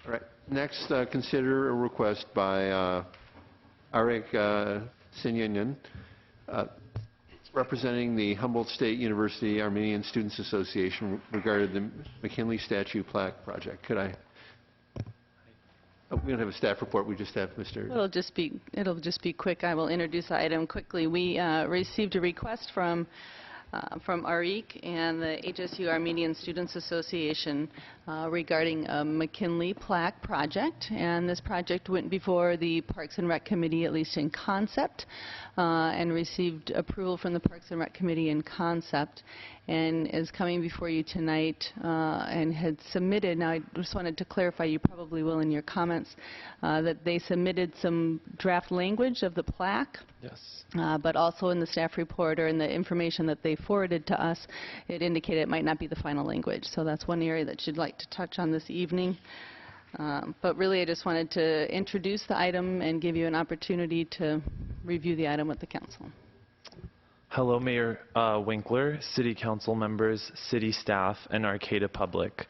All right. Next, consider a request by Arek Sinyanyan, representing the Humboldt State University Armenian Students Association regarding the McKinley Statue Plaque Project. Could I? Oh, we don't have a staff report. We just have Mr. It'll just be quick. I will introduce the item quickly. We received a request from ARIC and the HSU Armenian Students Association regarding a McKinley Plaque project, and this project went before the Parks and Rec Committee, at least in concept, and received approval from the Parks and Rec Committee in concept, and is coming before you tonight and had submitted. Now, I just wanted to clarify, you probably will in your comments, that they submitted some draft language of the plaque. Yes. But also in the staff report or in the information that they forwarded to us, it indicated it might not be the final language. So that's one area that you'd like to touch on this evening. But really, I just wanted to introduce the item and give you an opportunity to review the item with the council. Hello, Mayor Winkler, City Council members, City staff, and Arcata public.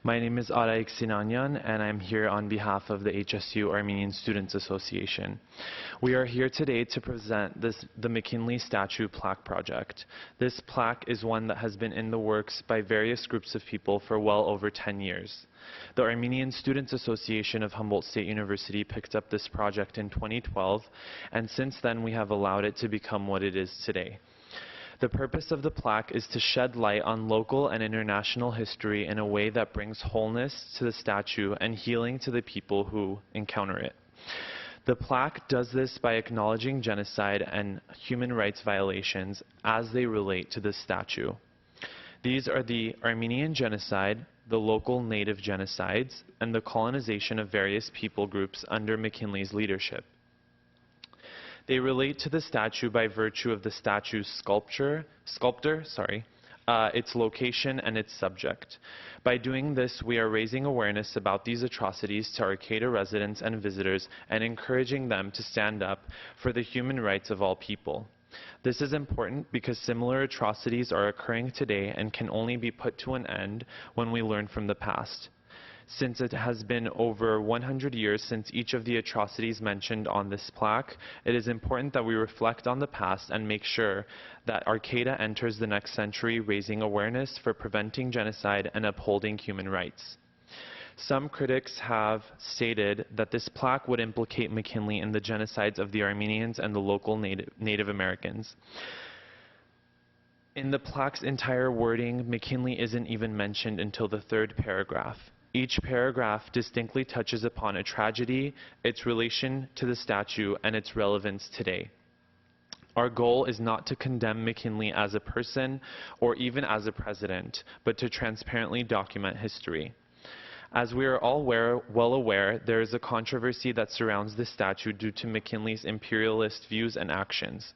My name is Arek Sinyanyan, and I'm here on behalf of the HSU Armenian Students Association. We are here today to present the McKinley Statue Plaque Project. This plaque is one that has been in the works by various groups of people for well over 10 years. The Armenian Students Association of Humboldt State University picked up this project in 2012, and since then we have allowed it to become what it is today. The purpose of the plaque is to shed light on local and international history in a way that brings wholeness to the statue and healing to the people who encounter it. The plaque does this by acknowledging genocide and human rights violations as they relate to the statue. These are the Armenian genocide, the local native genocides, and the colonization of various people groups under McKinley's leadership. They relate to the statue by virtue of the statue's sculptor, its location, and its subject. By doing this, we are raising awareness about these atrocities to Arcata residents and visitors and encouraging them to stand up for the human rights of all people. This is important because similar atrocities are occurring today and can only be put to an end when we learn from the past. Since it has been over 100 years since each of the atrocities mentioned on this plaque, it is important that we reflect on the past and make sure that Arcata enters the next century raising awareness for preventing genocide and upholding human rights. Some critics have stated that this plaque would implicate McKinley in the genocides of the Armenians and the local Native Americans. In the plaque's entire wording, McKinley isn't even mentioned until the third paragraph. Each paragraph distinctly touches upon a tragedy, its relation to the statue, and its relevance today. Our goal is not to condemn McKinley as a person or even as a president, but to transparently document history. As we are all well aware, there is a controversy that surrounds this statue due to McKinley's imperialist views and actions.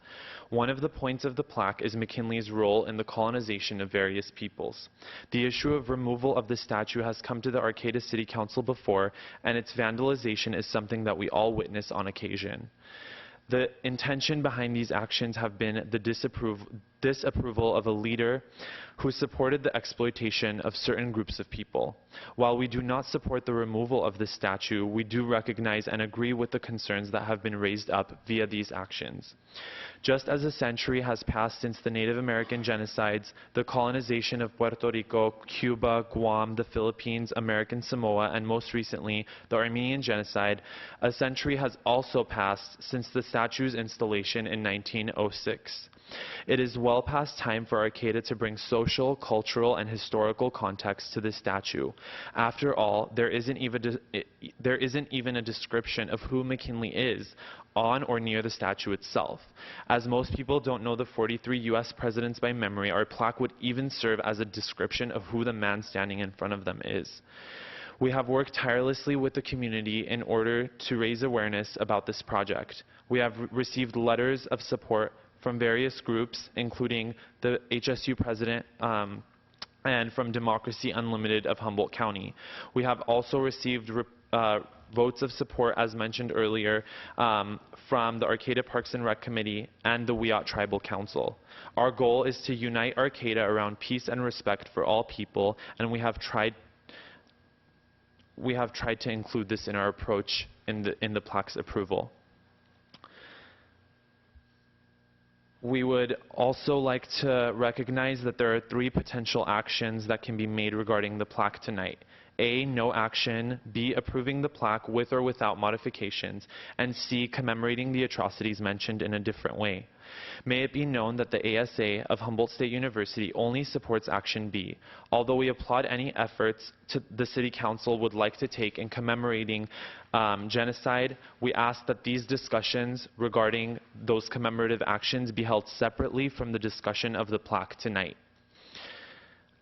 One of the points of the plaque is McKinley's role in the colonization of various peoples. The issue of removal of the statue has come to the Arcata City Council before, and its vandalization is something that we all witness on occasion. The intention behind these actions have been the disapproval of a leader who supported the exploitation of certain groups of people. While we do not support the removal of this statue, we do recognize and agree with the concerns that have been raised up via these actions. Just as a century has passed since the Native American genocides, the colonization of Puerto Rico, Cuba, Guam, the Philippines, American Samoa, and most recently, the Armenian genocide, a century has also passed since the statue's installation in 1906. It is well past time for Arcata to bring social, cultural, and historical context to this statue. After all, there isn't even a description of who McKinley is on or near the statue itself. As most people don't know the 43 U.S. presidents by memory, our plaque would even serve as a description of who the man standing in front of them is. We have worked tirelessly with the community in order to raise awareness about this project. We have received letters of support from various groups, including the HSU president and from Democracy Unlimited of Humboldt County. We have also received votes of support, as mentioned earlier, from the Arcata Parks and Rec Committee and the Wiyot Tribal Council. Our goal is to unite Arcata around peace and respect for all people, and we have tried we have tried to include this in our approach in the plaque's approval. We would also like to recognize that there are 3 potential actions that can be made regarding the plaque tonight. A, no action, B, approving the plaque with or without modifications, and C, commemorating the atrocities mentioned in a different way. May it be known that the ASA of Humboldt State University only supports action B. Although we applaud any efforts the City Council would like to take in commemorating genocide, we ask that these discussions regarding those commemorative actions be held separately from the discussion of the plaque tonight.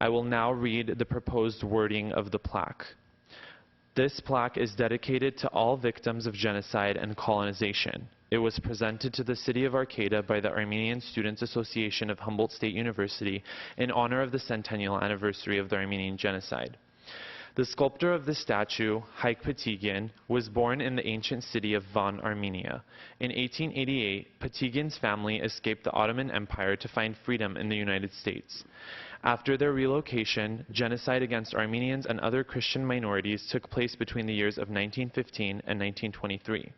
I will now read the proposed wording of the plaque. This plaque is dedicated to all victims of genocide and colonization. It was presented to the City of Arcata by the Armenian Students Association of Humboldt State University in honor of the centennial anniversary of the Armenian genocide. The sculptor of this statue, Haik Patigian, was born in the ancient city of Van, Armenia. In 1888, Patigian's family escaped the Ottoman Empire to find freedom in the United States. After their relocation, genocide against Armenians and other Christian minorities took place between the years of 1915 and 1923.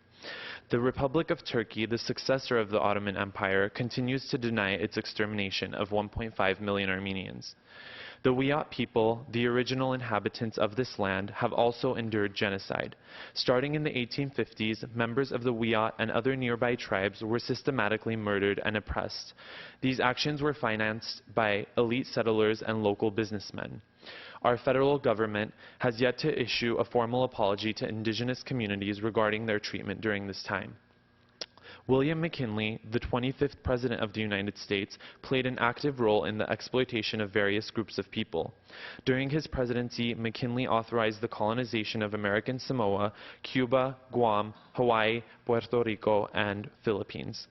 The Republic of Turkey, the successor of the Ottoman Empire, continues to deny its extermination of 1.5 million Armenians. The Wiyot people, the original inhabitants of this land, have also endured genocide. Starting in the 1850s, members of the Wiyot and other nearby tribes were systematically murdered and oppressed. These actions were financed by elite settlers and local businessmen. Our federal government has yet to issue a formal apology to indigenous communities regarding their treatment during this time. William McKinley, the 25th President of the United States, played an active role in the exploitation of various groups of people. During his presidency, McKinley authorized the colonization of American Samoa, Cuba, Guam, Hawaii, Puerto Rico, and Philippines.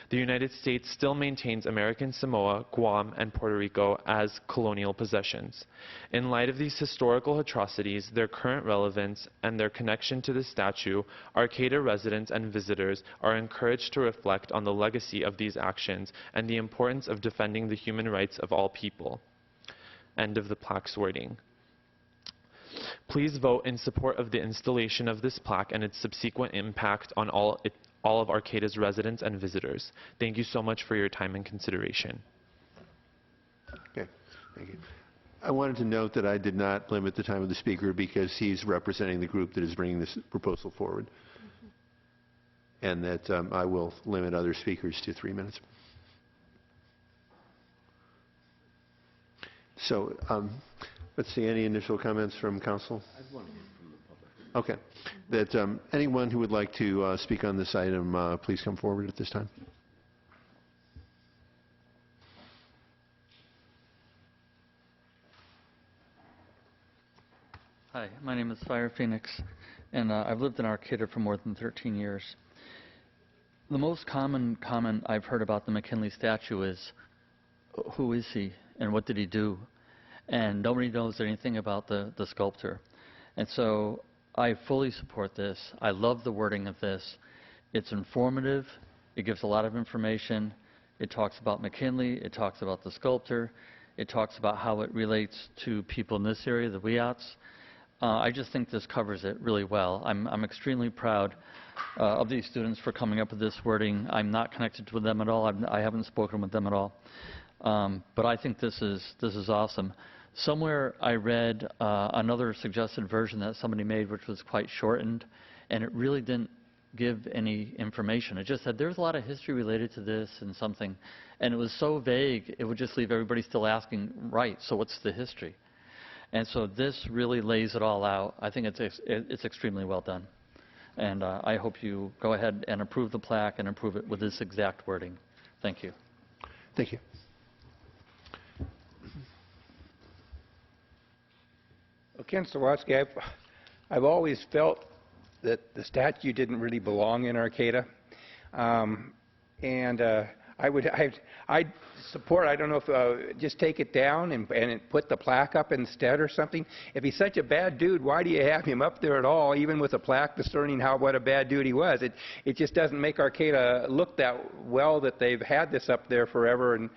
The United States still maintains American Samoa, Guam, and Puerto Rico as colonial possessions. In light of these historical atrocities, their current relevance, and their connection to the statue, Arcata residents and visitors are encouraged to reflect on the legacy of these actions and the importance of defending the human rights of all people. End of the plaque's wording. Please vote in support of the installation of this plaque and its subsequent impact on all of Arcata's residents and visitors. Thank you so much for your time and consideration. Okay, thank you. I wanted to note that I did not limit the time of the speaker because he's representing the group that is bringing this proposal forward, and that I will limit other speakers to 3 minutes. So, let's see, any initial comments from council? I have one from the public. Okay. That anyone who would like to speak on this item, please come forward at this time. Hi, my name is Fire Phoenix, and I've lived in Arcata for more than 13 years. The most common comment I've heard about the McKinley statue is, who is he and what did he do? And nobody knows anything about the sculptor. And so I fully support this. I love the wording of this. It's informative. It gives a lot of information. It talks about McKinley. It talks about the sculptor. It talks about how it relates to people in this area, the Wiyots. I just think this covers it really well. I'm extremely proud of these students for coming up with this wording. I'm not connected with them at all. I haven't spoken with them at all. But I think this is awesome. Somewhere I read another suggested version that somebody made, which was quite shortened, and it really didn't give any information. It just said there's a lot of history related to this and something, and it was so vague, it would just leave everybody still asking, right, so what's the history? And so this really lays it all out. I think it's extremely well done. And I hope you go ahead and approve the plaque and approve it with this exact wording. Thank you. Thank you. Well, Ken Sawatsky, I've always felt that the statue didn't really belong in Arcata. I support, I don't know if, just take it down and put the plaque up instead or something. If he's such a bad dude, why do you have him up there at all, even with a plaque discerning what a bad dude he was? It just doesn't make Arcata look that well that they've had this up there forever, and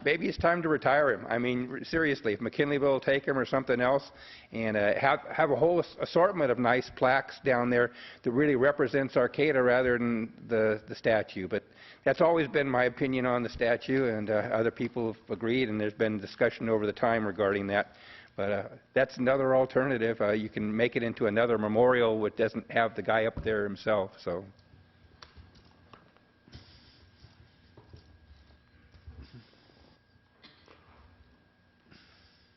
maybe it's time to retire him. I mean, seriously, if McKinley will take him or something else, and have a whole assortment of nice plaques down there that really represents Arcata rather than the statue. But that's always been my opinion on the statue, and other people have agreed, and there's been discussion over the time regarding that. But that's another alternative. You can make it into another memorial which doesn't have the guy up there himself. So.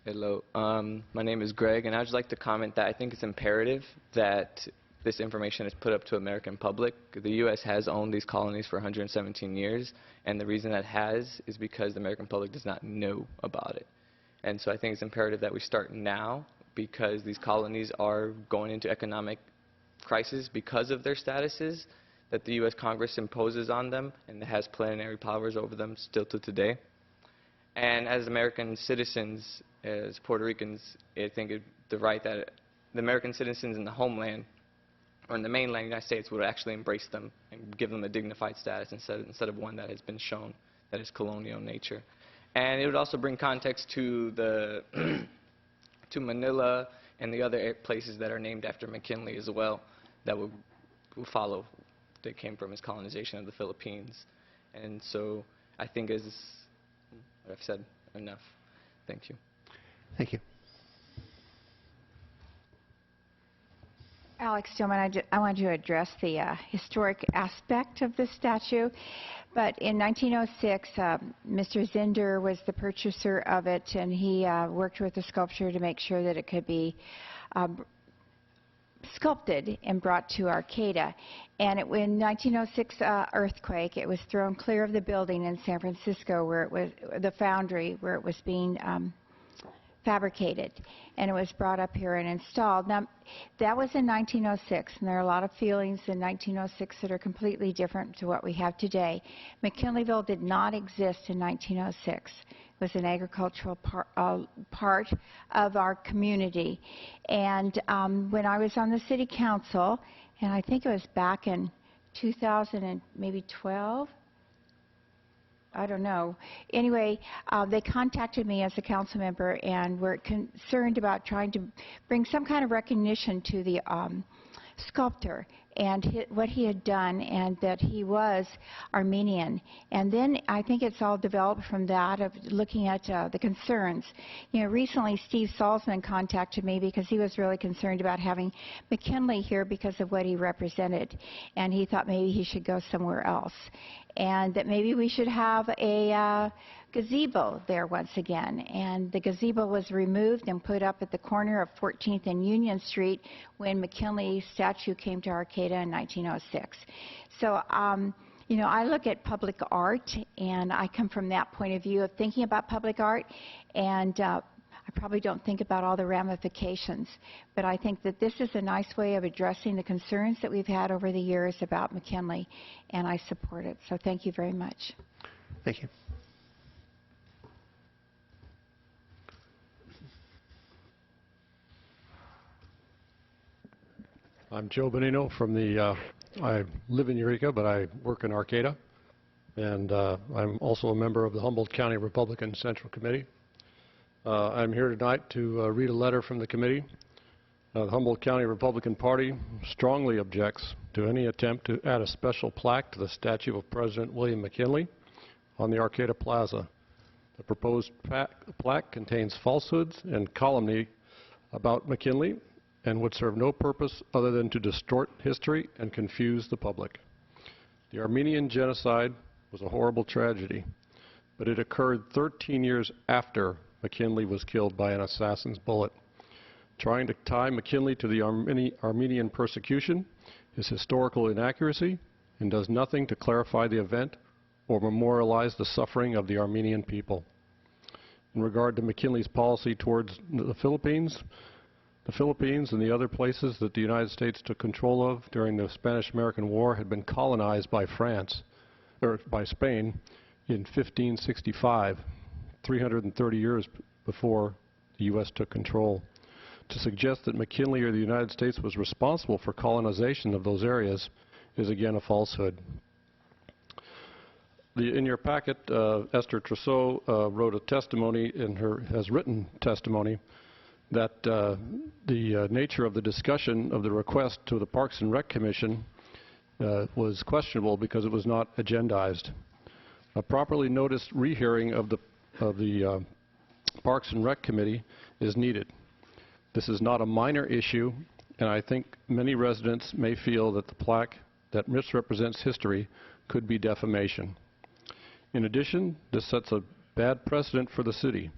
Hello, my name is Greg, and I'd just like to comment that I think it's imperative that this information is put up to American public. The U.S. has owned these colonies for 117 years, and the reason that has is because the American public does not know about it. And so I think it's imperative that we start now, because these colonies are going into economic crisis because of their statuses that the U.S. Congress imposes on them and has plenary powers over them still to today. And as American citizens, as Puerto Ricans, I think the right that the American citizens in the homeland or in the mainland United States would actually embrace them and give them a dignified status instead of one that has been shown that is colonial in nature. And it would also bring context to to Manila and the other places that are named after McKinley as well that will follow. They came from his colonization of the Philippines. And so I think as I've said enough. Thank you. Thank you. Alex Stillman, I want to address the historic aspect of the statue. But in 1906, Mr. Zinder was the purchaser of it, and he worked with the sculptor to make sure that it could be sculpted and brought to Arcata. And in 1906 earthquake, it was thrown clear of the building in San Francisco, where it was the foundry where it was being fabricated, and it was brought up here and installed. Now, that was in 1906, and there are a lot of feelings in 1906 that are completely different to what we have today. McKinleyville did not exist in 1906. It was an agricultural part of our community. And when I was on the city council, and I think it was back in 2012, I don't know. Anyway, they contacted me as a council member and were concerned about trying to bring some kind of recognition to the sculptor and what he had done, and that he was Armenian. And then I think it's all developed from that, of looking at the concerns. You know, recently Steve Salzman contacted me because he was really concerned about having McKinley here because of what he represented, and he thought maybe he should go somewhere else, and that maybe we should have a gazebo there once again. And the gazebo was removed and put up at the corner of 14th and Union Street when McKinley's statue came to Arcata in 1906. So, you know, I look at public art, and I come from that point of view of thinking about public art, and I probably don't think about all the ramifications, but I think that this is a nice way of addressing the concerns that we've had over the years about McKinley, and I support it. So thank you very much. Thank you. I'm Joe Bonino from the, I live in Eureka, but I work in Arcata, and I'm also a member of the Humboldt County Republican Central Committee. I'm here tonight to read a letter from the committee. The Humboldt County Republican Party strongly objects to any attempt to add a special plaque to the statue of President William McKinley on the Arcata Plaza. The proposed plaque contains falsehoods and calumny about McKinley and would serve no purpose other than to distort history and confuse the public. The Armenian genocide was a horrible tragedy, but it occurred 13 years after McKinley was killed by an assassin's bullet. Trying to tie McKinley to the Armenian persecution is historical inaccuracy and does nothing to clarify the event or memorialize the suffering of the Armenian people. In regard to McKinley's policy towards the Philippines and the other places that the United States took control of during the Spanish-American War had been colonized by France, or by Spain, in 1565, 330 years before the U.S. took control. To suggest that McKinley or the United States was responsible for colonization of those areas is again a falsehood. In your packet, Esther Trousseau wrote a testimony has written testimony that the nature of the discussion of the request to the Parks and Rec Commission was questionable because it was not agendized. A properly noticed rehearing of the Parks and Rec Committee is needed. This is not a minor issue, and I think many residents may feel that the plaque that misrepresents history could be defamation. In addition, this sets a bad precedent for the city.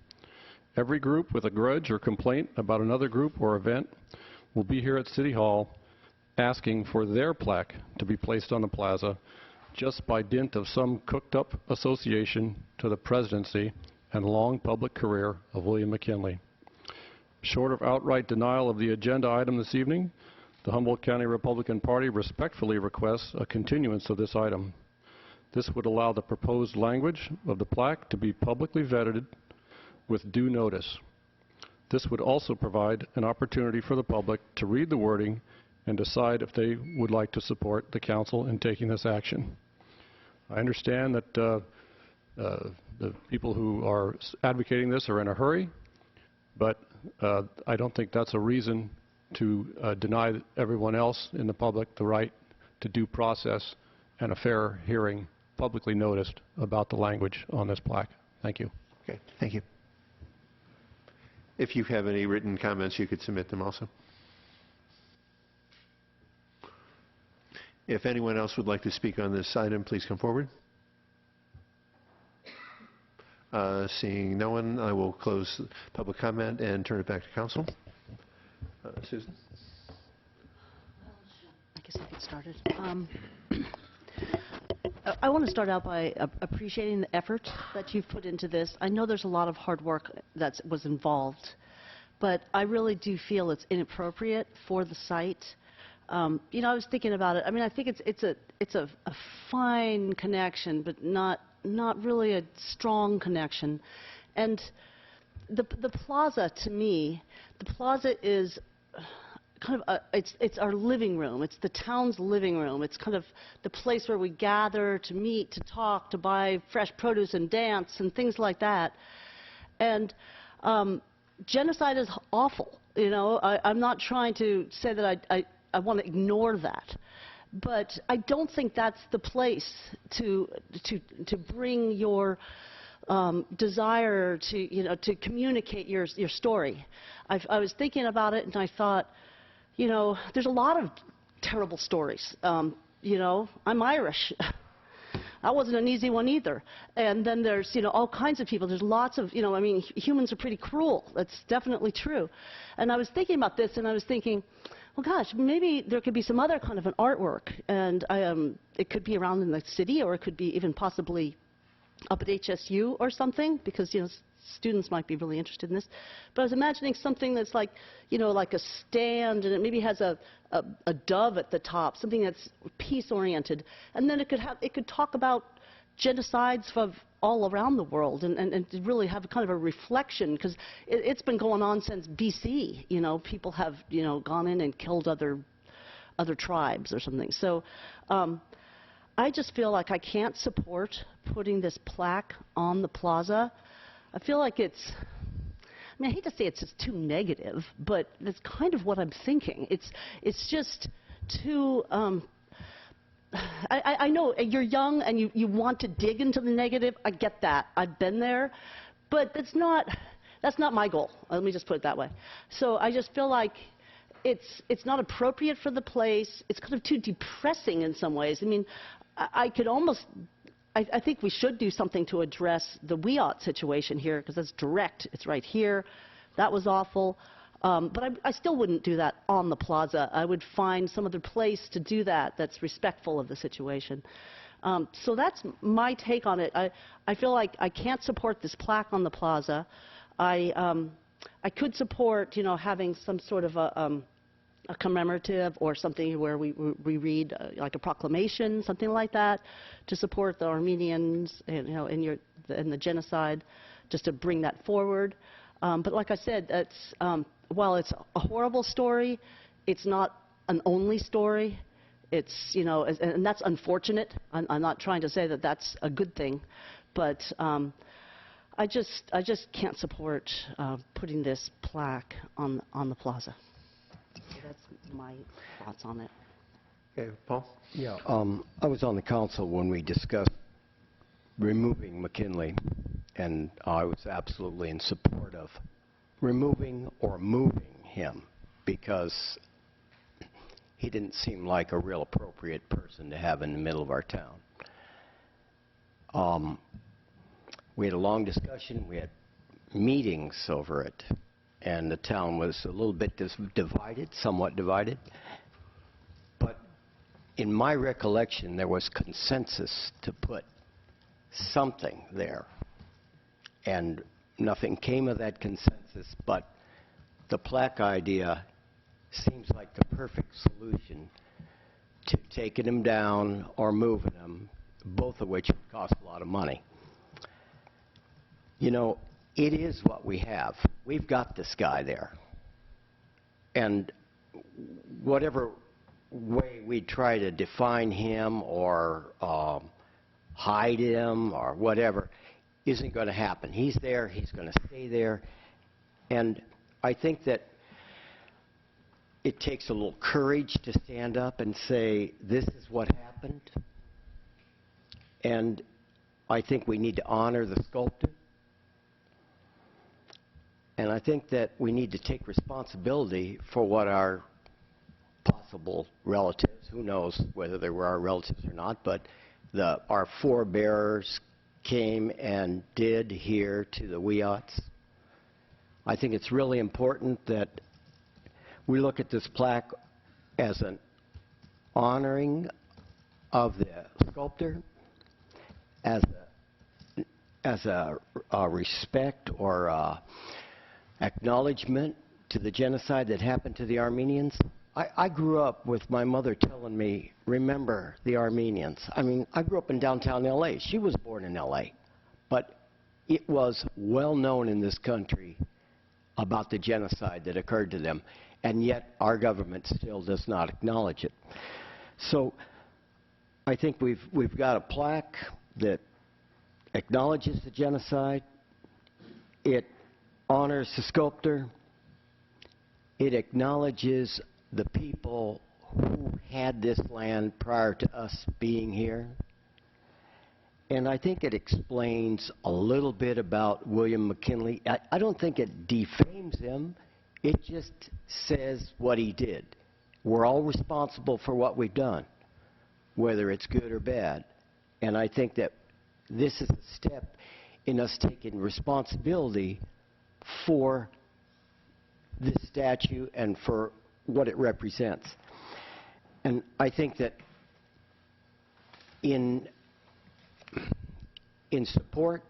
Every group with a grudge or complaint about another group or event will be here at City Hall asking for their plaque to be placed on the plaza just by dint of some cooked-up association to the presidency and long public career of William McKinley. Short of outright denial of the agenda item this evening, the Humboldt County Republican Party respectfully requests a continuance of this item. This would allow the proposed language of the plaque to be publicly vetted with due notice. This would also provide an opportunity for the public to read the wording and decide if they would like to support the council in taking this action. I understand that the people who are advocating this are in a hurry, but I don't think that's a reason to deny everyone else in the public the right to due process and a fair hearing publicly noticed about the language on this plaque. Thank you. Okay, thank you. If you have any written comments, you could submit them also. If anyone else would like to speak on this item, please come forward. Seeing no one, I will close public comment and turn it back to council. Susan? I guess I get started. I want to start out by appreciating the effort that you've put into this. I know there's a lot of hard work that was involved, but I really do feel it's inappropriate for the site. You know, I was thinking about it. I mean, I think it's a fine connection, but not really a strong connection. And the plaza, to me, the plaza is kind of it's our living room. It's the town's living room. It's kind of the place where we gather to meet, to talk, to buy fresh produce and dance and things like that. And genocide is awful. You know, I'm not trying to say that I want to ignore that. But I don't think that's the place to bring your desire to, you know, to communicate your story. I was thinking about it and I thought, you know, there's a lot of terrible stories. You know, I'm Irish. That wasn't an easy one either. And then there's, you know, all kinds of people. There's lots of, you know, I mean, humans are pretty cruel. That's definitely true. And I was thinking about this and I was thinking, well, gosh, maybe there could be some other kind of an artwork, and it could be around in the city, or it could be even possibly up at HSU or something, because, you know, students might be really interested in this. But I was imagining something that's like, you know, like a stand, and it maybe has a dove at the top, something that's peace-oriented, and then it could talk about genocides of all around the world, and to really have kind of a reflection, because it's been going on since BC. You know, people have, you know, gone in and killed other tribes or something. So I just feel like I can't support putting this plaque on the plaza. I feel like it's, I mean, I hate to say it's just too negative, but that's kind of what I'm thinking. It's just too, I know you're young and you want to dig into the negative. I get that. I've been there. But that's not my goal. Let me just put it that way. So I just feel like it's not appropriate for the place. It's kind of too depressing in some ways. I mean, I could almost, I think we should do something to address the Wiat situation here, because that's direct. It's right here. That was awful. But I still wouldn't do that on the plaza. I would find some other place to do that that's respectful of the situation. So that's my take on it. I feel like I can't support this plaque on the plaza. I could support, you know, having some sort of a commemorative or something where we read like a proclamation, something like that, to support the Armenians, and, you know, in the genocide, just to bring that forward. But like I said, that's, while it's a horrible story, it's not an only story. It's, you know, and that's unfortunate. I'm not trying to say that that's a good thing, but I just can't support putting this plaque on the plaza. So that's my thoughts on it. Okay, Paul? Yeah, I was on the council when we discussed removing McKinley, and I was absolutely in support of removing or moving him because he didn't seem like a real appropriate person to have in the middle of our town. We had a long discussion. We had meetings over it, and the town was a little bit divided, somewhat divided. But in my recollection, there was consensus to put something there. And nothing came of that consensus, but the plaque idea seems like the perfect solution to taking them down or moving them, both of which would cost a lot of money. You know, it is what we have. We've got this guy there. And whatever way we try to define him or hide him or whatever isn't going to happen. He's there. He's going to stay there. And I think that it takes a little courage to stand up and say, this is what happened. And I think we need to honor the sculptor. And I think that we need to take responsibility for what our possible relatives, who knows whether they were our relatives or not, but our forebears came and did here to the Wiots. I think it's really important that we look at this plaque as an honoring of the sculptor, as a respect or acknowledgement to the genocide that happened to the Armenians. I grew up with my mother telling me, remember the Armenians. I mean, I grew up in downtown L.A. She was born in L.A. But it was well known in this country about the genocide that occurred to them, and yet our government still does not acknowledge it. So I think we've got a plaque that acknowledges the genocide. It honors the sculptor. It acknowledges the people who had this land prior to us being here. And I think it explains a little bit about William McKinley. I don't think it defames him. It just says what he did. We're all responsible for what we've done, whether it's good or bad. And I think that this is a step in us taking responsibility for this statue and for what it represents. And I think that in support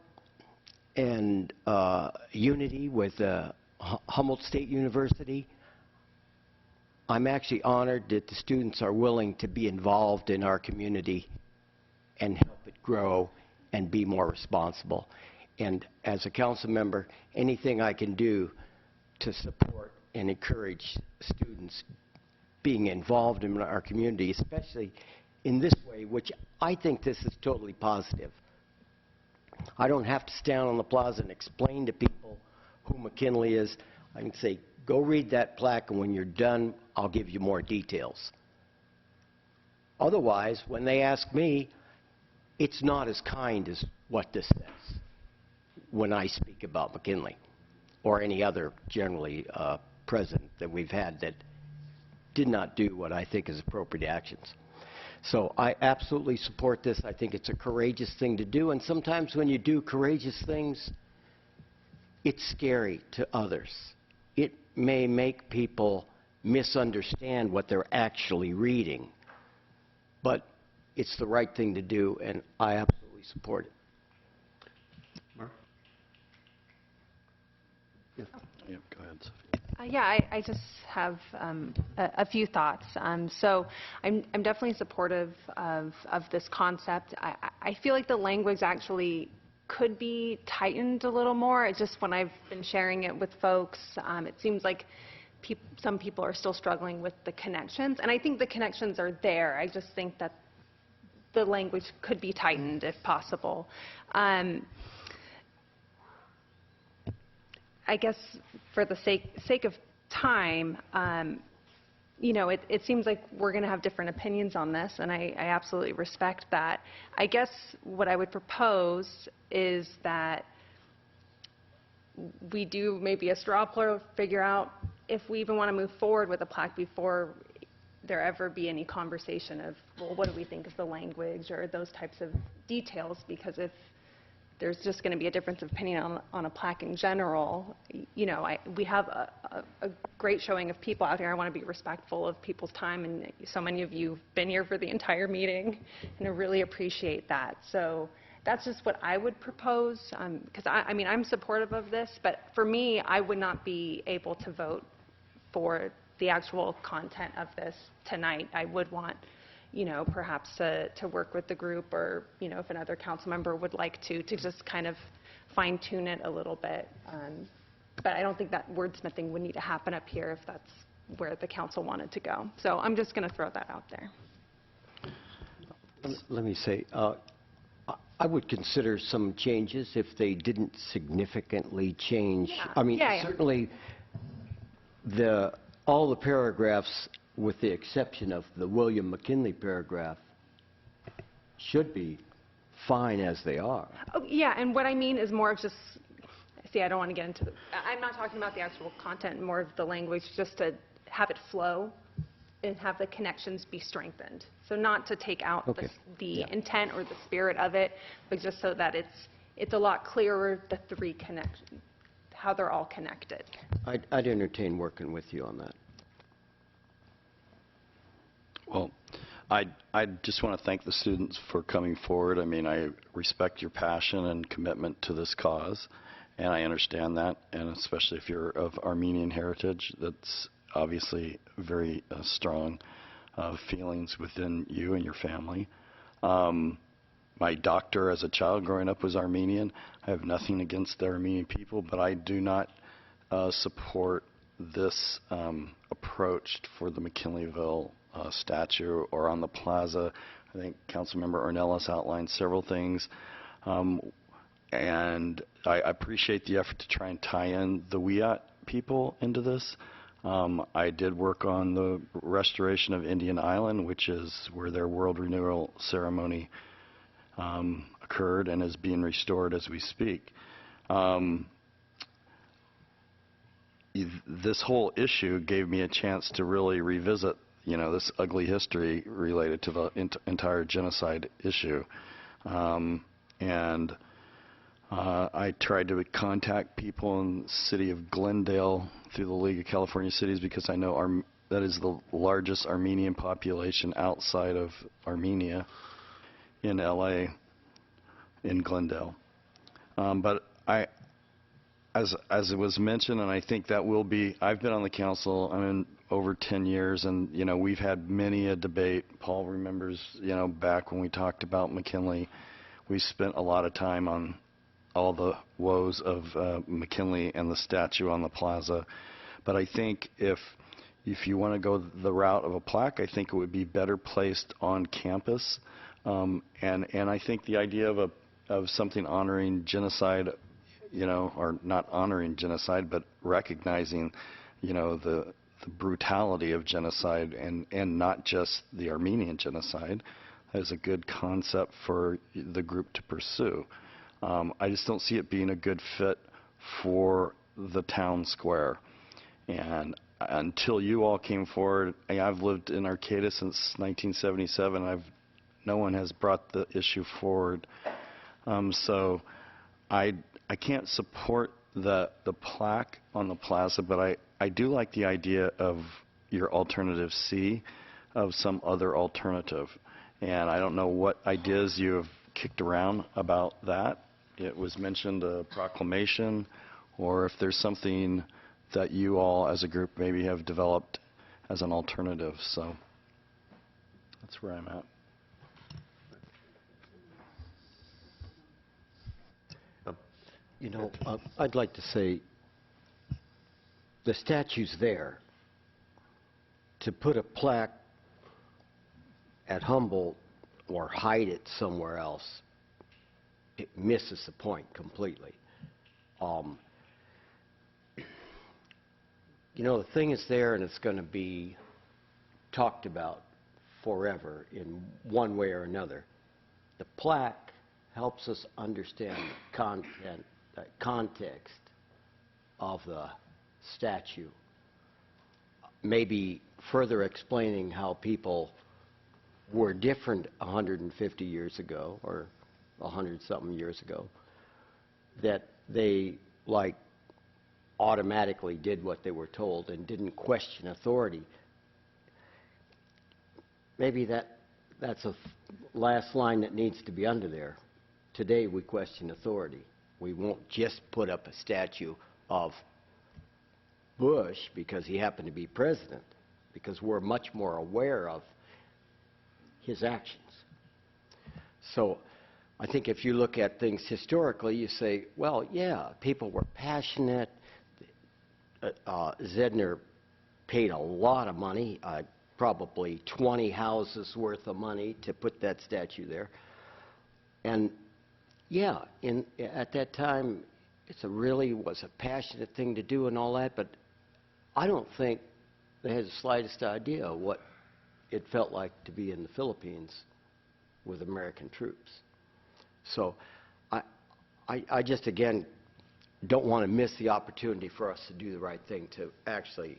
and unity with Humboldt State University, I'm actually honored that the students are willing to be involved in our community and help it grow and be more responsible. And as a council member, anything I can do to support and encourage students being involved in our community, especially in this way, which I think this is totally positive. I don't have to stand on the plaza and explain to people who McKinley is. I can say, go read that plaque, and when you're done, I'll give you more details. Otherwise, when they ask me, it's not as kind as what this says when I speak about McKinley or any other generally president that we've had that did not do what I think is appropriate actions. So I absolutely support this. I think it's a courageous thing to do, and sometimes when you do courageous things, it's scary to others. It may make people misunderstand what they're actually reading, but it's the right thing to do, and I absolutely support it. Mark? Yeah. Yeah, go ahead, Sophie. Yeah, I just have a few thoughts. So I'm definitely supportive of this concept. I feel like the language actually could be tightened a little more. It's just when I've been sharing it with folks, it seems like some people are still struggling with the connections. And I think the connections are there. I just think that the language could be tightened if possible. I guess for the sake of time, you know, it seems like we're going to have different opinions on this, and I absolutely respect that. I guess what I would propose is that we do maybe a straw poll, figure out if we even want to move forward with a plaque before there ever be any conversation of, well, what do we think of the language or those types of details, because if there's just going to be a difference of opinion on a plaque in general. You know, we have a great showing of people out here. I want to be respectful of people's time, and so many of you have been here for the entire meeting, and I really appreciate that. So that's just what I would propose, because I mean, I'm supportive of this, but for me, I would not be able to vote for the actual content of this tonight. I would want, you know, perhaps to work with the group, or, you know, if another council member would like to just kind of fine tune it a little bit. But I don't think that wordsmithing would need to happen up here if that's where the council wanted to go. So I'm just going to throw that out there. Let me say, I would consider some changes if they didn't significantly change. Yeah. I mean, Yeah. certainly all the paragraphs, with the exception of the William McKinley paragraph, should be fine as they are. Oh, yeah, and what I mean is more of just, see, I don't want to get into I'm not talking about the actual content, more of the language, just to have it flow and have the connections be strengthened. So not to take out the intent or the spirit of it, but just so that it's a lot clearer, the three connections, how they're all connected. I'd entertain working with you on that. Well, I just want to thank the students for coming forward. I mean, I respect your passion and commitment to this cause, and I understand that, and especially if you're of Armenian heritage, that's obviously very strong feelings within you and your family. My doctor as a child growing up was Armenian. I have nothing against the Armenian people, but I do not support this approach for the McKinleyville statue or on the plaza. I think Councilmember Ornelas outlined several things, and I appreciate the effort to try and tie in the Wiyot people into this. I did work on the restoration of Indian Island, which is where their World Renewal ceremony occurred and is being restored as we speak. This whole issue gave me a chance to really revisit, you know, this ugly history related to the entire genocide issue. I tried to contact people in the city of Glendale through the League of California Cities, because I know that is the largest Armenian population outside of Armenia in LA, in Glendale. But as it was mentioned, and I think that will be, I've been on the council, I'm in over 10 years, and, you know, we've had many a debate. Paul remembers, you know, back when we talked about McKinley, we spent a lot of time on all the woes of McKinley and the statue on the plaza. But I think if you want to go the route of a plaque, I think it would be better placed on campus. And I think the idea of something honoring genocide, you know, or not honoring genocide, but recognizing, you know, the brutality of genocide, and not just the Armenian genocide, is a good concept for the group to pursue. I just don't see it being a good fit for the town square. And until you all came forward, I've lived in Arcata since 1977. No one has brought the issue forward. So I can't support the plaque on the plaza, but I do like the idea of your alternative C, of some other alternative. And I don't know what ideas you have kicked around about that. It was mentioned a proclamation, or if there's something that you all as a group maybe have developed as an alternative. So that's where I'm at. You know, I'd like to say the statue's there. To put a plaque at Humboldt or hide it somewhere else, it misses the point completely. You know, the thing is there and it's going to be talked about forever in one way or another. The plaque helps us understand the content, the context of the statue. Maybe further explaining how people were different 150 years ago or 100-something years ago, that they, like, automatically did what they were told and didn't question authority. Maybe that's a last line that needs to be under there. Today we question authority. We won't just put up a statue of Bush because he happened to be president, because we're much more aware of his actions. So I think if you look at things historically, you say, well, yeah, people were passionate. Zedner paid a lot of money, probably 20 houses worth of money to put that statue there. And yeah, at that time, really was a passionate thing to do and all that, but I don't think they had the slightest idea what it felt like to be in the Philippines with American troops. So I just, again, don't want to miss the opportunity for us to do the right thing, to actually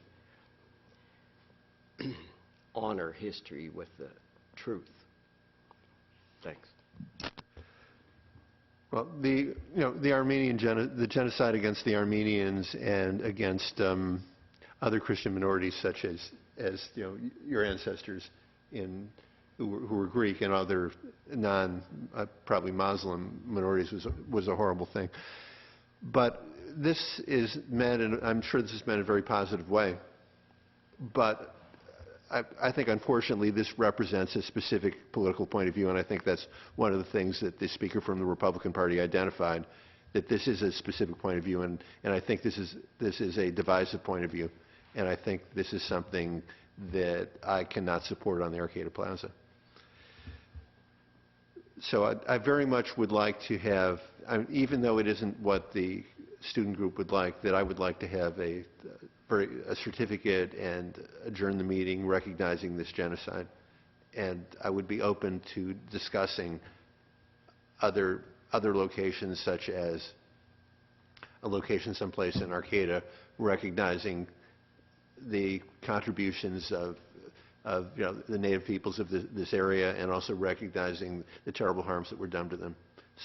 honor history with the truth. Thanks. Well, the Armenian the genocide against the Armenians and against other Christian minorities, such as your ancestors who were Greek and other probably Muslim minorities, was a horrible thing. But this is meant, and I'm sure this is meant in a very positive way. But I think, unfortunately, this represents a specific political point of view, and I think that's one of the things that the speaker from the Republican Party identified, that this is a specific point of view, and I think this is a divisive point of view, and I think this is something that I cannot support on the Arcata Plaza. So I very much would like to have, even though it isn't what the student group would like, that I would like to have a certificate and adjourn the meeting recognizing this genocide. And I would be open to discussing other locations, such as a location someplace in Arcata, recognizing the contributions of the native peoples of this area, and also recognizing the terrible harms that were done to them.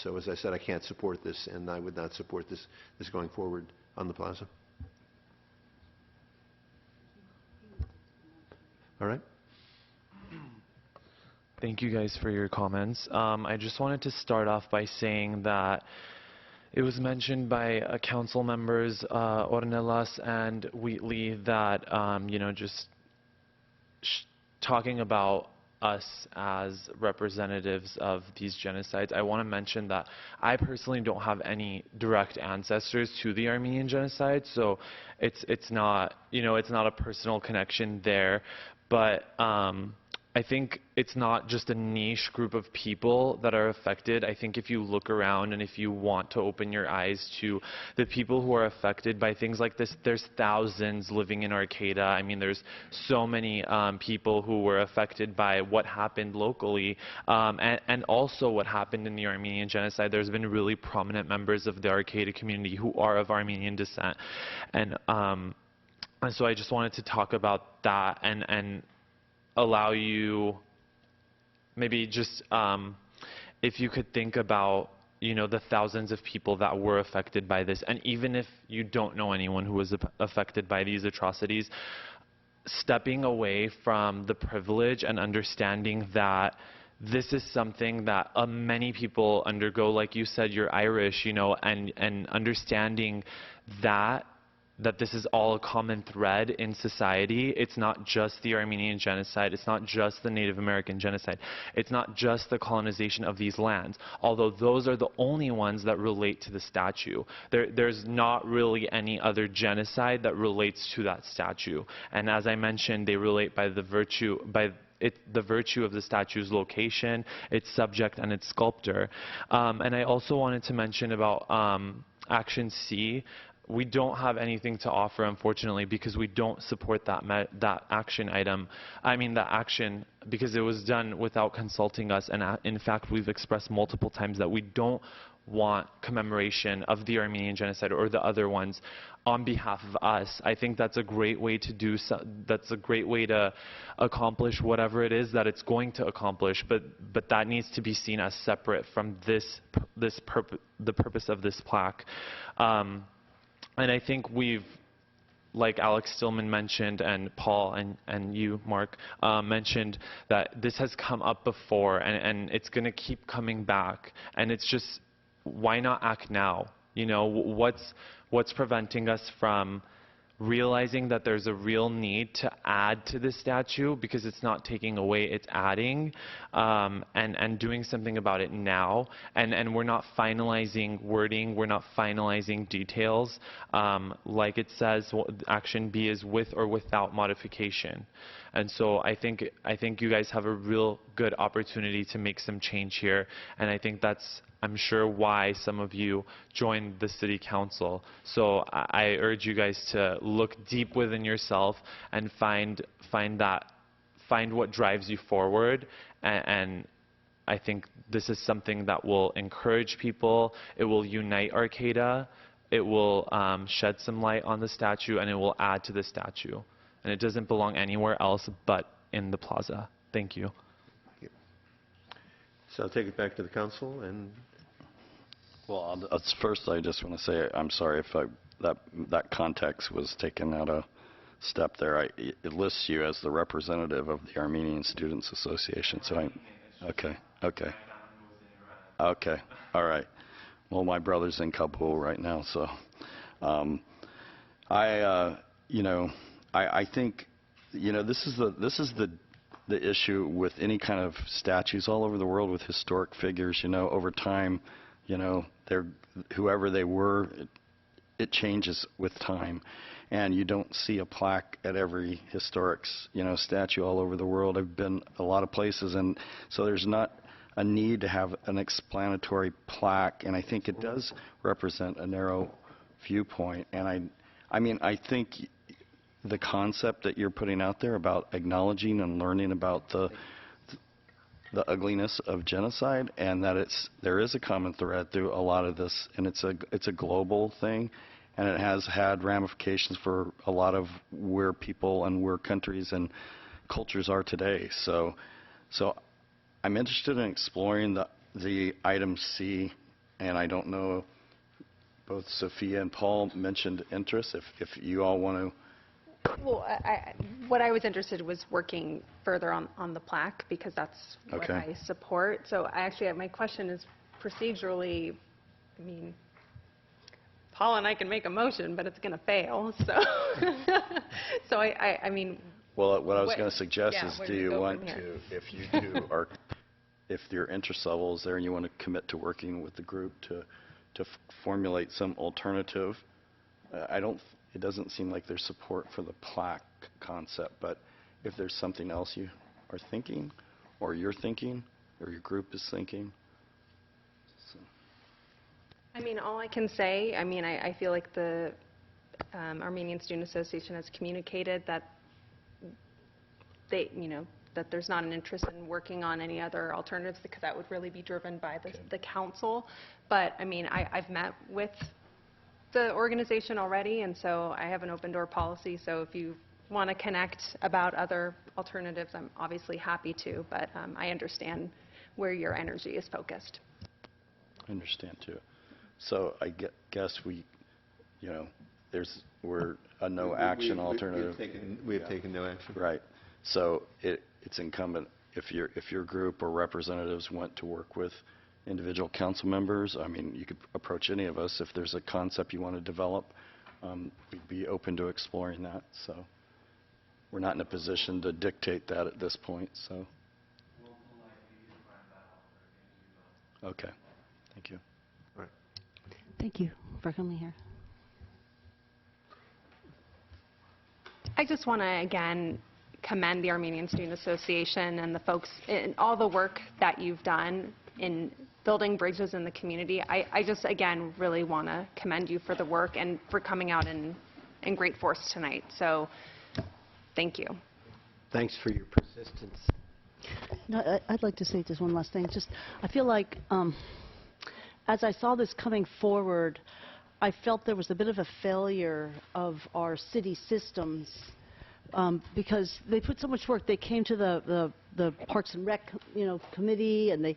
So as I said, I can't support this, and I would not support this going forward on the plaza. All right. Thank you guys for your comments. I just wanted to start off by saying that it was mentioned by council members Ornelas and Wheatley that just talking about us as representatives of these genocides. I want to mention that I personally don't have any direct ancestors to the Armenian genocide, so it's not a personal connection there, but I think it's not just a niche group of people that are affected. I think if you look around and if you want to open your eyes to the people who are affected by things like this, there's thousands living in Arcata. I mean, there's so many people who were affected by what happened locally and also what happened in the Armenian genocide. There's been really prominent members of the Arcata community who are of Armenian descent. And so I just wanted to talk about that and allow you maybe just if you could think about the thousands of people that were affected by this, and even if you don't know anyone who was affected by these atrocities, stepping away from the privilege and understanding that this is something that many people undergo. Like you said, you're Irish, and understanding that that this is all a common thread in society. It's not just the Armenian genocide. It's not just the Native American genocide. It's not just the colonization of these lands, although those are the only ones that relate to the statue. There's not really any other genocide that relates to that statue. And as I mentioned, they relate by the virtue of the statue's location, its subject, and its sculptor. And I also wanted to mention about Action C. We don't have anything to offer, unfortunately, because we don't support that action item. I mean, that action, because it was done without consulting us. And in fact, we've expressed multiple times that we don't want commemoration of the Armenian genocide or the other ones on behalf of us. I think that's a great way to do so, that's a great way to accomplish whatever it is that it's going to accomplish, but that needs to be seen as separate from the purpose of this plaque. And I think we've, like Alex Stillman mentioned, and Paul and you, Mark, mentioned that this has come up before, and it's going to keep coming back. And it's just, why not act now? You know, what's preventing us from realizing that there's a real need to add to this statue, because it's not taking away, it's adding, and doing something about it now. And we're not finalizing wording, we're not finalizing details. Like it says, action B is with or without modification. And so I think you guys have a real good opportunity to make some change here. And I think that's, I'm sure, why some of you joined the city council. So I urge you guys to look deep within yourself and find what drives you forward. And I think this is something that will encourage people. It will unite Arcata. It will shed some light on the statue, and it will add to the statue. And it doesn't belong anywhere else but in the plaza. Thank you. So I'll take it back to the council. And well, first I just want to say I'm sorry if that context was taken out of step there. It lists you as the representative of the Armenian Students Association. So okay, all right. Well, my brother's in Kabul right now, so I think, this is the issue with any kind of statues all over the world with historic figures. Over time, whoever they were, it changes with time, and you don't see a plaque at every historic statue all over the world. I've been a lot of places, and so there's not a need to have an explanatory plaque, and I think it does represent a narrow viewpoint. And I think the concept that you're putting out there about acknowledging and learning about the ugliness of genocide, and that there is a common thread through a lot of this, and it's a global thing, and it has had ramifications for a lot of where people and where countries and cultures are today. So I'm interested in exploring the item C, and I don't know, both Sophia and Paul mentioned interest. If you all want to. Well, what I was interested was working further on the plaque, because that's what I support. So my question is procedurally, I mean, Paul and I can make a motion, but it's going to fail. So, I mean. Well, what I was going to suggest is, do you want to, if your interest level is there and you want to commit to working with the group to formulate some alternative, it doesn't seem like there's support for the plaque concept, but if there's something else you are thinking, or you're thinking, or your group is thinking. So. I mean, all I can say, I feel like the Armenian Student Association has communicated that that there's not an interest in working on any other alternatives, because that would really be driven by the council. But I've met with the organization already, and so I have an open door policy. So if you want to connect about other alternatives, I'm obviously happy to, but I understand where your energy is focused. I understand too. So I guess we're a no action alternative. We have taken no action. Right. So it's incumbent, if your group or representatives want to work with individual council members, you could approach any of us if there's a concept you want to develop, we'd be open to exploring that. So we're not in a position to dictate that at this point. So. Okay. Thank you. All right. Thank you for coming here. I just want to, again, commend the Armenian Student Association and the folks in all the work that you've done in building bridges in the community. I just, again, really want to commend you for the work and for coming out in great force tonight. So thank you. Thanks for your persistence. No, I'd like to say just one last thing. Just, I feel like as I saw this coming forward, I felt there was a bit of a failure of our city systems because they put so much work. They came to the Parks and Rec, committee, and they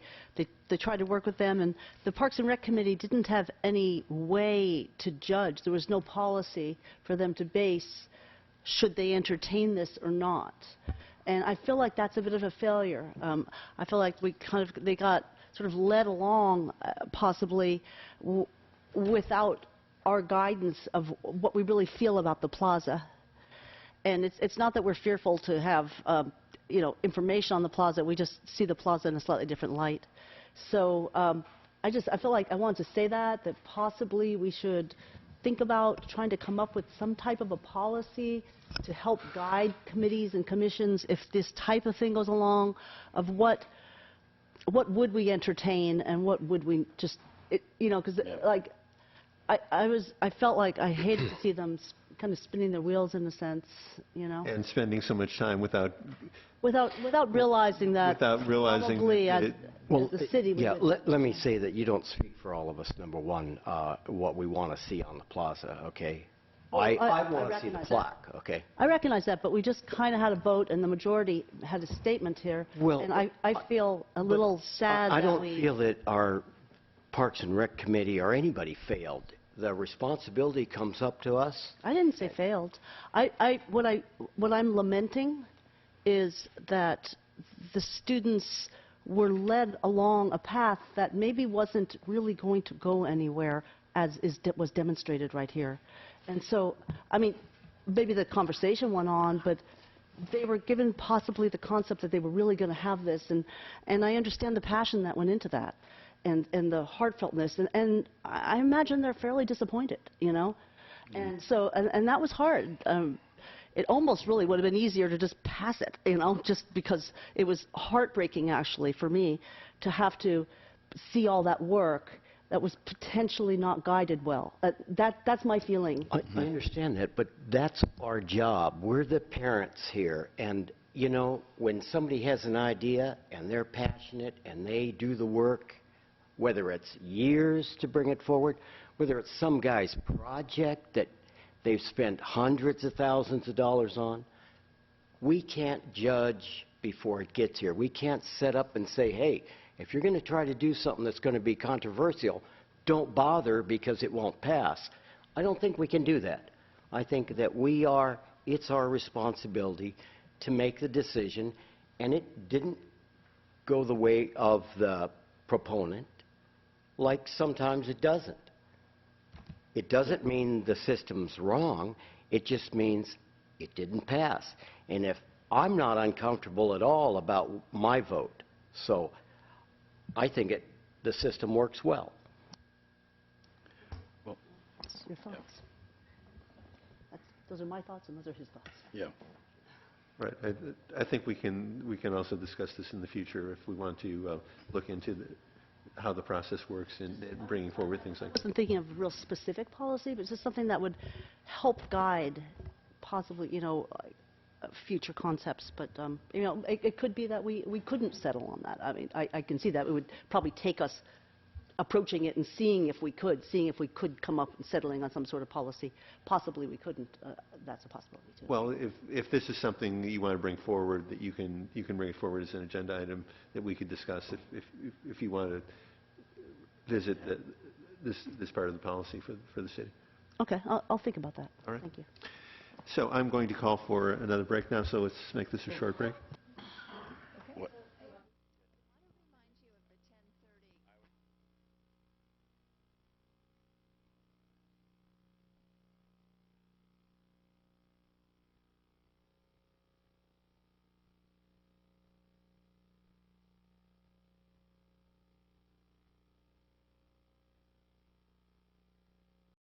tried to work with them. And the Parks and Rec committee didn't have any way to judge. There was no policy for them to base should they entertain this or not. And I feel like that's a bit of a failure. I feel like they got sort of led along, possibly, without our guidance of what we really feel about the plaza. And it's not that we're fearful to have, information on the plaza. We just see the plaza in a slightly different light. So I feel like I wanted to say that possibly we should think about trying to come up with some type of a policy to help guide committees and commissions if this type of thing goes along, of what would we entertain and what would we just, because I felt like I hated to see them kind of spinning their wheels in a sense, And spending so much time without realizing that probably that as the city. Yeah, let me say that you don't speak for all of us, number one, what we want to see on the plaza, okay? Well, I want to see the recognize plaque, okay? I recognize that, but we just kind of had a vote, and the majority had a statement here. Well, and I feel a little sad I that don't feel that our Parks and Rec committee or anybody failed. The responsibility comes up to us. I didn't say failed. What I'm lamenting is that the students were led along a path that maybe wasn't really going to go anywhere, as was demonstrated right here. And so, I mean, maybe the conversation went on, but they were given possibly the concept that they were really going to have this, and I understand the passion that went into that, and the heartfeltness, and I imagine they're fairly disappointed, and so, and that was hard. It almost really would have been easier to just pass it, just because it was heartbreaking, actually, for me to have to see all that work that was potentially not guided well. That's my feeling. I understand that, but that's our job. We're the parents here, and when somebody has an idea and they're passionate and they do the work, whether it's years to bring it forward, whether it's some guy's project that they've spent hundreds of thousands of dollars on, we can't judge before it gets here. We can't set up and say, hey, if you're going to try to do something that's going to be controversial, don't bother because it won't pass. I don't think we can do that. I think that it's our responsibility to make the decision, and it didn't go the way of the proponent, like sometimes it doesn't. It doesn't mean the system's wrong. It just means it didn't pass. And if I'm not uncomfortable at all about my vote, so I think the system works well. Well, Your thoughts. Those are my thoughts, and those are his thoughts. yeah. Right. I think we can also discuss this in the future if we want to look into how the process works and bringing forward things like I that. wasn't thinking of a real specific policy, but just something that would help guide possibly, future concepts. But, it could be that we couldn't settle on that. I mean, I can see that. It would probably take us approaching it and seeing if we could come up and settling on some sort of policy. Possibly we couldn't. That's a possibility, too. Well, if this is something that you want to bring forward, that you can bring it forward as an agenda item that we could discuss if you want to visit this part of the policy for the city. Okay, I'll think about that. All right. Thank you. So I'm going to call for another break now, so let's make this a short break.